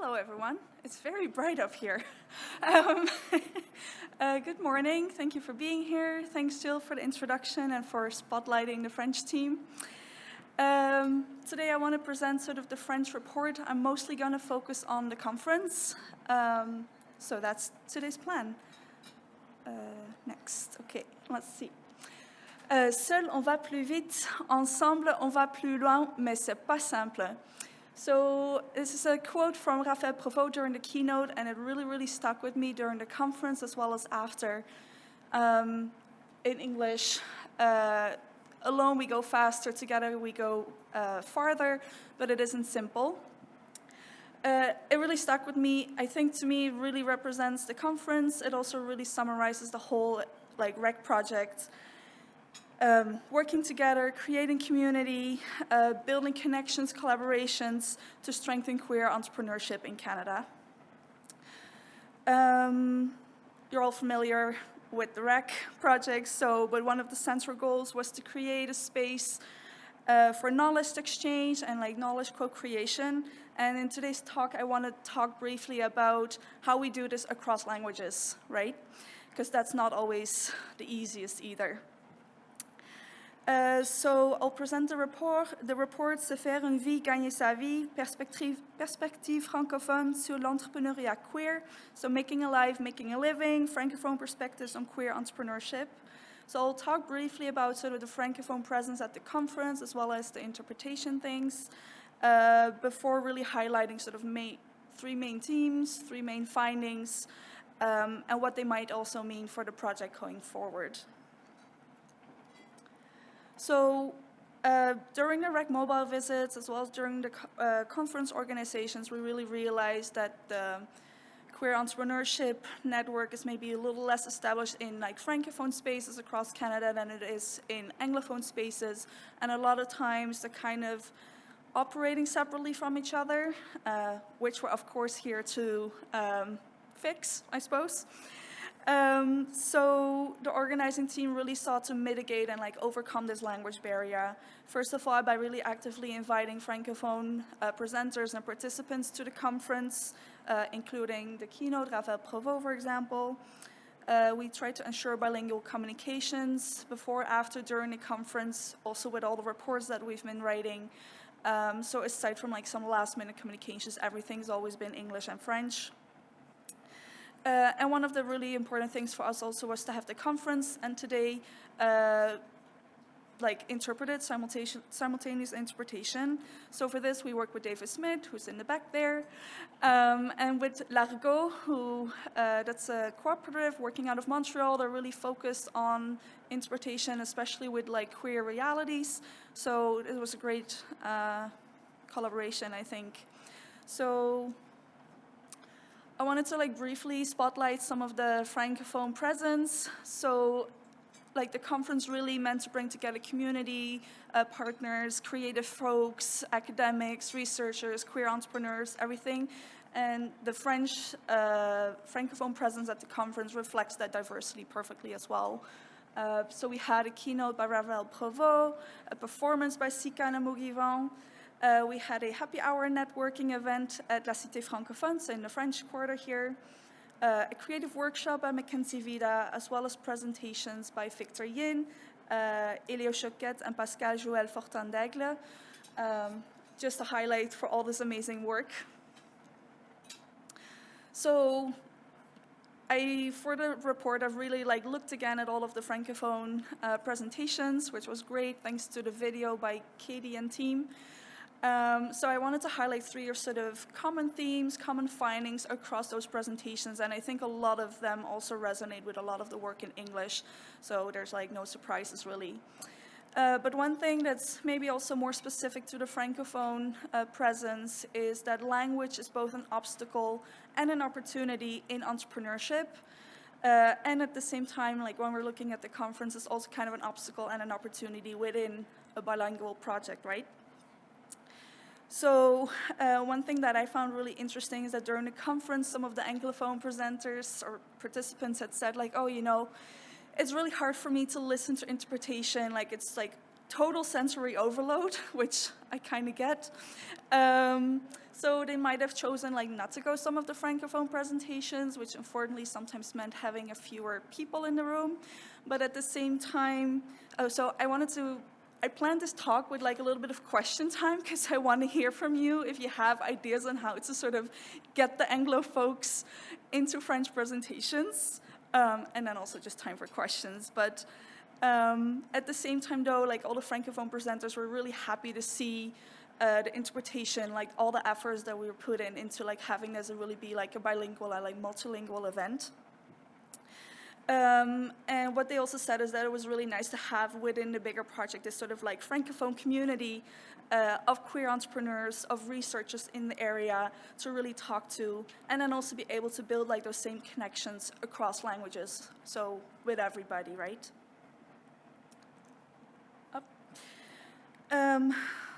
Hello, everyone. It's very bright up here. Um, Good morning. Thank you for being here. Thanks, Jill, for the introduction and for spotlighting the French team. Today I want to present sort of the French report. I'm mostly going to focus on the conference. So that's today's plan. Next. Okay, let's see. Seul, on va plus vite. Ensemble, on va plus loin, mais c'est pas simple. So this is a quote from Malou Brouwer during the keynote, and it really stuck with me during the conference as well as after. In English, alone we go faster, together we go farther, but it isn't simple. It really stuck with me. I think to me it really represents the conference. It also really summarizes the whole REC project. Working together, creating community, building connections, collaborations to strengthen queer entrepreneurship in Canada. You're all familiar with the REC project, but one of the central goals was to create a space for knowledge exchange and knowledge co-creation. And in today's talk, I want to talk briefly about how we do this across languages, right? Because that's not always the easiest either. So I'll present the report. The report, Se faire une vie, gagner sa vie, perspective francophone sur l'entrepreneuriat queer. So making a life, making a living, Francophone perspectives on queer entrepreneurship. So I'll talk briefly about sort of the Francophone presence at the conference as well as the interpretation things before really highlighting sort of three main themes, three main findings, and what they might also mean for the project going forward. So during the REC mobile visits, as well as during the conference organizations, we really realized that the queer entrepreneurship network is maybe a little less established in Francophone spaces across Canada than it is in Anglophone spaces, and a lot of times they're kind of operating separately from each other, which we're of course here to fix, I suppose. So the organizing team really sought to mitigate and overcome this language barrier. First of all, by really actively inviting Francophone presenters and participants to the conference, including the keynote, Malou Brouwer, for example. We tried to ensure bilingual communications before, after, during the conference, also with all the reports that we've been writing. So aside from some last-minute communications, everything's always been English and French. And one of the really important things for us also was to have the conference and today interpreted, simultaneous interpretation. So for this, we work with David Smith, who's in the back there, and with Largo, who that's a cooperative working out of Montreal. They're really focused on interpretation, especially with queer realities. So it was a great collaboration, I think. So I wanted to briefly spotlight some of the Francophone presence. So the conference really meant to bring together community, partners, creative folks, academics, researchers, queer entrepreneurs, everything. And the French Francophone presence at the conference reflects that diversity perfectly as well. So we had a keynote by Malou Brouwer, a performance by Sika and Amourivant. We had a happy hour networking event at La Cité Francophone, so in the French Quarter here, a creative workshop by Mackenzie Vida, as well as presentations by Victor Yin, Elio Choquette, and Pascal Joël Fortin-d'Aigle, just a highlight for all this amazing work. So for the report, I've really looked again at all of the Francophone presentations, which was great, thanks to the video by Katie and team. So I wanted to highlight three sort of common themes, common findings across those presentations, and I think a lot of them also resonate with a lot of the work in English, so there's no surprises really. But one thing that's maybe also more specific to the Francophone presence is that language is both an obstacle and an opportunity in entrepreneurship. And at the same time, when we're looking at the conference, it's also kind of an obstacle and an opportunity within a bilingual project, right? So one thing that I found really interesting is that during the conference, some of the Anglophone presenters or participants had said oh, it's really hard for me to listen to interpretation. It's total sensory overload, which I kind of get. So they might have chosen like not to go some of the Francophone presentations, which unfortunately sometimes meant having a fewer people in the room. But at the same time, so I planned this talk with like a little bit of question time because I want to hear from you if you have ideas on how to sort of get the Anglo folks into French presentations, and then also just time for questions. But at the same time though, like all the Francophone presenters were really happy to see the interpretation, like all the efforts that we were put into like having this really be like a bilingual and like multilingual event. And what they also said is that it was really nice to have within the bigger project this sort of like Francophone community of queer entrepreneurs, of researchers in the area to really talk to, and then also be able to build like those same connections across languages, so with everybody, right? Up.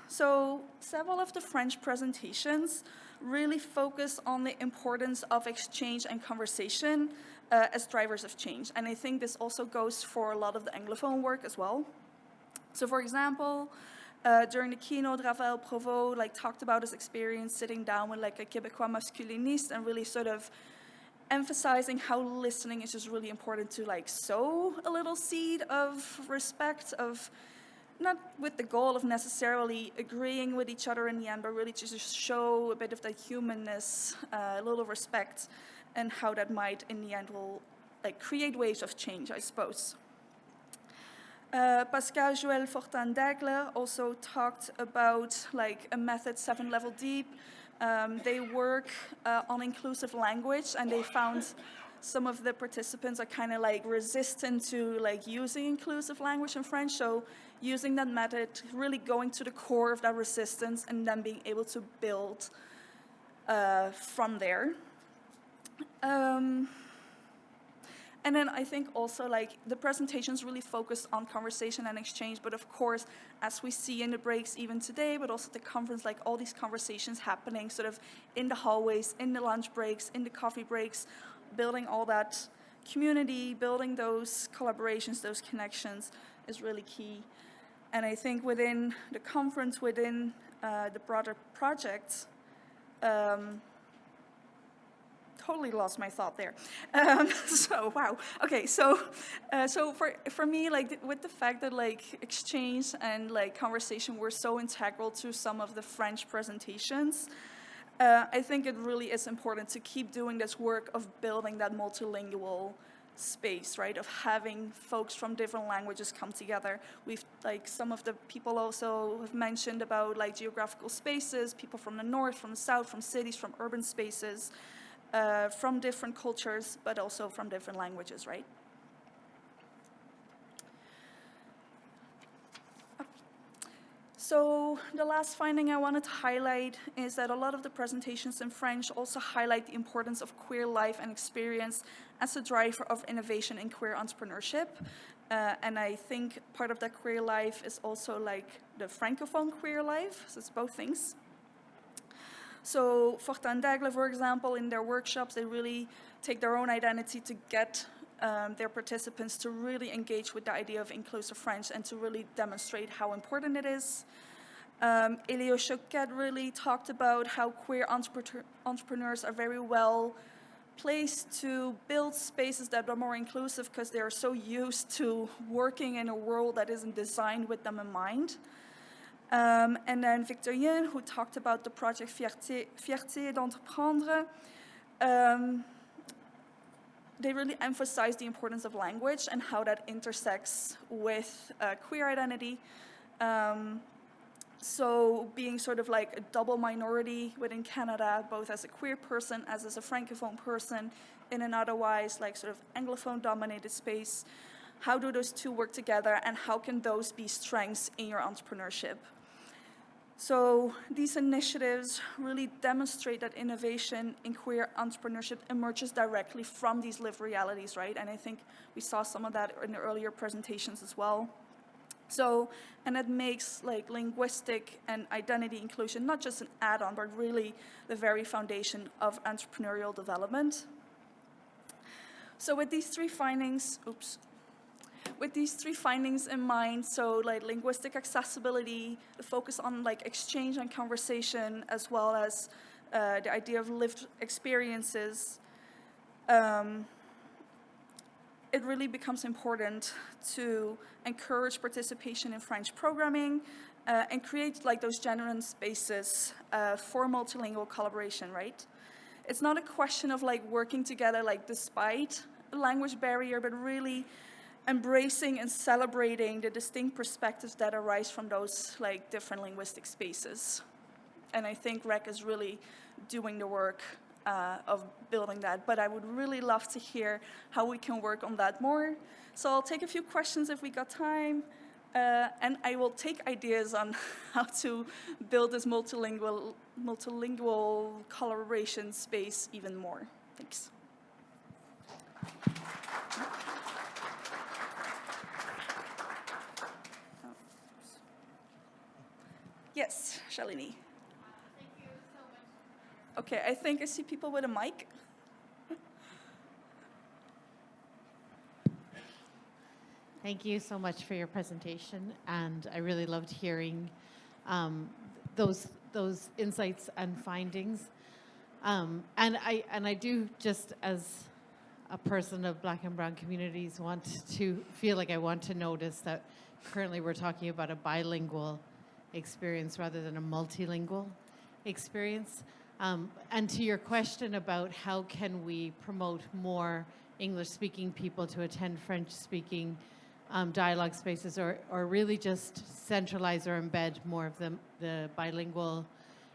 So several of the French presentations really focus on the importance of exchange and conversation as drivers of change. And I think this also goes for a lot of the Anglophone work as well. So for example, during the keynote, Raphaël Provost like talked about his experience sitting down with like a Québécois masculiniste and really sort of emphasizing how listening is just really important to like sow a little seed of respect, of not with the goal of necessarily agreeing with each other in the end, but really to just show a bit of that humanness, a little respect, and how that might in the end will like create waves of change, I suppose. Pascal Joël Fortin-Daigle also talked about like a method 7 level deep. They work on inclusive language, and they found some of the participants are kind of like resistant to like using inclusive language in French. So using that method, really going to the core of that resistance and then being able to build from there. And then I think also like the presentations really focused on conversation and exchange, but of course, as we see in the breaks even today, but also at the conference, like all these conversations happening sort of in the hallways, in the lunch breaks, in the coffee breaks, building all that community, building those collaborations, those connections is really key. And I think within the conference, within the broader project, totally lost my thought there. So wow. Okay. So for me, like with the fact that like exchange and like conversation were so integral to some of the French presentations, I think it really is important to keep doing this work of building that multilingual space, right? Of having folks from different languages come together. We've like some of the people also have mentioned about like geographical spaces, people from the north, from the south, from cities, from urban spaces. From different cultures, but also from different languages, right? So the last finding I wanted to highlight is that a lot of the presentations in French also highlight the importance of queer life and experience as a driver of innovation in queer entrepreneurship. And I think part of that queer life is also like the Francophone queer life, so it's both things. So Fortin-Daigle, for example, in their workshops, they really take their own identity to get their participants to really engage with the idea of inclusive French and to really demonstrate how important it is. Elio Choquette really talked about how queer entrepreneurs are very well placed to build spaces that are more inclusive because they are so used to working in a world that isn't designed with them in mind. And then Victorien, who talked about the project Fierté d'entreprendre, they really emphasized the importance of language and how that intersects with queer identity. So being sort of like a double minority within Canada, both as a queer person, as a Francophone person, in an otherwise like sort of Anglophone-dominated space, how do those two work together and how can those be strengths in your entrepreneurship? So these initiatives really demonstrate that innovation in queer entrepreneurship emerges directly from these lived realities, right? And I think we saw some of that in the earlier presentations as well. So, and it makes like linguistic and identity inclusion not just an add-on, but really the very foundation of entrepreneurial development. So with these three findings, with these 3 findings in mind, so like linguistic accessibility, the focus on like exchange and conversation, as well as the idea of lived experiences, it really becomes important to encourage participation in French programming and create like those genuine spaces for multilingual collaboration, right? It's not a question of like working together like despite a language barrier, but really embracing and celebrating the distinct perspectives that arise from those like different linguistic spaces. And I think REC is really doing the work of building that, but I would really love to hear how we can work on that more. So I'll take a few questions if we got time, and I will take ideas on how to build this multilingual collaboration space even more. Thanks. Yes, Shalini. Thank you so much. Okay, I think I see people with a mic. Thank you so much for your presentation, and I really loved hearing those insights and findings. And I do, just as a person of Black and Brown communities, feel like I want to notice that currently we're talking about a bilingual experience rather than a multilingual experience. And to your question about how can we promote more English-speaking people to attend French-speaking dialogue spaces, or really just centralize or embed more of the bilingual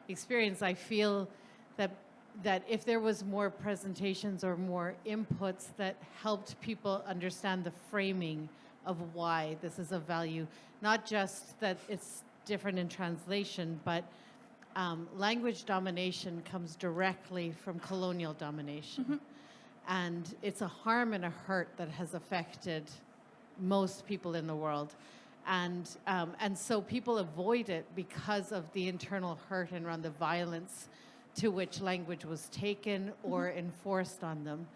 experience, I feel that if there was more presentations or more inputs that helped people understand the framing of why this is of value, not just that it's different in translation, but language domination comes directly from colonial domination. Mm-hmm. And it's a harm and a hurt that has affected most people in the world. And so people avoid it because of the internal hurt and around the violence to which language was taken or enforced on them.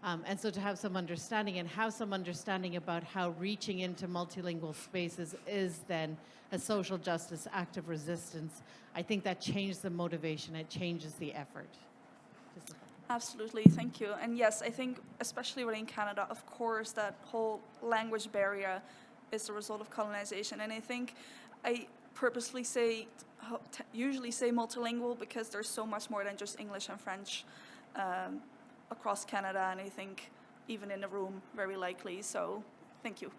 And so to have some understanding about how reaching into multilingual spaces is then a social justice act of resistance, I think that changes the motivation, it changes the effort. Absolutely, thank you. And yes, I think especially within Canada, of course, that whole language barrier is the result of colonization. And I think I purposely usually say multilingual because there's so much more than just English and French across Canada, and I think even in the room, very likely. So, thank you.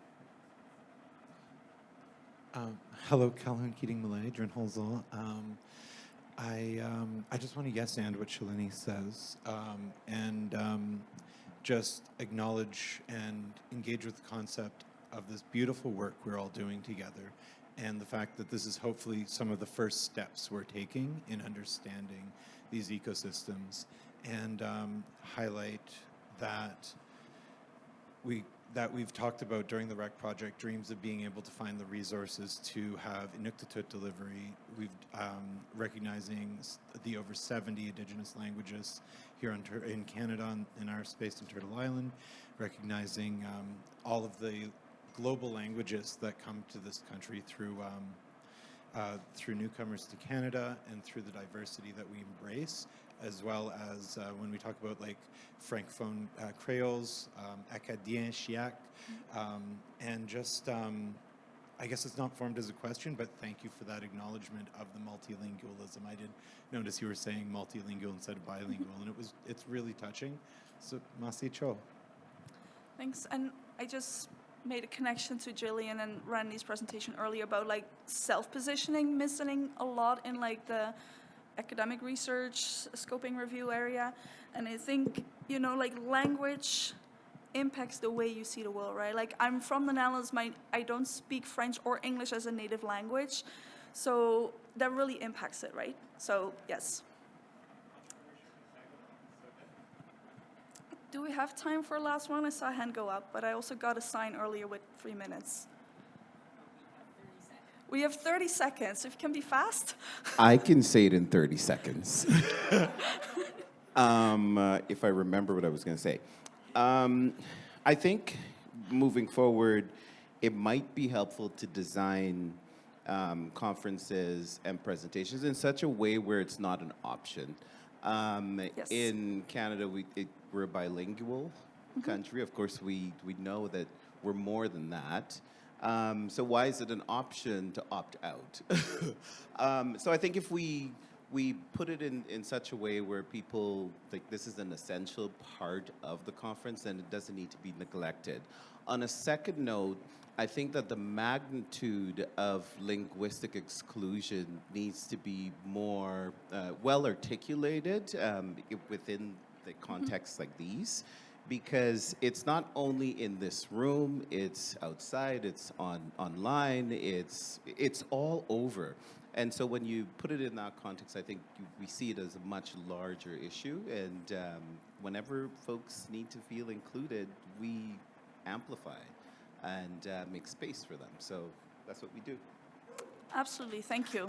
Hello, Calhoun Keating Malay, Drin Holzal. I just want to yes and what Shalini says, and just acknowledge and engage with the concept of this beautiful work we're all doing together, and the fact that this is hopefully some of the first steps we're taking in understanding these ecosystems, and highlight that we've talked about during the REC project, dreams of being able to find the resources to have Inuktitut delivery. We've recognizing the over 70 Indigenous languages here in Canada, in our space in Turtle Island, recognizing all of the global languages that come to this country through newcomers to Canada and through the diversity that we embrace, as well as when we talk about like Francophone Creoles, Acadien, Chiac, and just, I guess it's not formed as a question, but thank you for that acknowledgement of the multilingualism. I did notice you were saying multilingual instead of bilingual, and it's really touching. So, merci cho. Thanks, and I just made a connection to Jillian and Randy's presentation earlier about like self-positioning, missing a lot in like the academic research, scoping review area. And I think, like language impacts the way you see the world, right? Like I'm from the Netherlands, I don't speak French or English as a native language. So that really impacts it, right? So yes. Do we have time for a last one? I saw a hand go up, but I also got a sign earlier with 3 minutes. We have 30 seconds. If you can be fast. I can say it in 30 seconds. If I remember what I was going to say. I think moving forward, it might be helpful to design conferences and presentations in such a way where it's not an option. Yes. In Canada, we're a bilingual country. Of course, we know that we're more than that. So why is it an option to opt out? So I think if we put it in such a way where people think this is an essential part of the conference, then it doesn't need to be neglected. On a second note, I think that the magnitude of linguistic exclusion needs to be more well articulated within the contexts like these, because it's not only in this room, it's outside, it's online, it's all over. And so when you put it in that context, I think we see it as a much larger issue. And whenever folks need to feel included, we amplify and make space for them. So that's what we do. Absolutely. Thank you.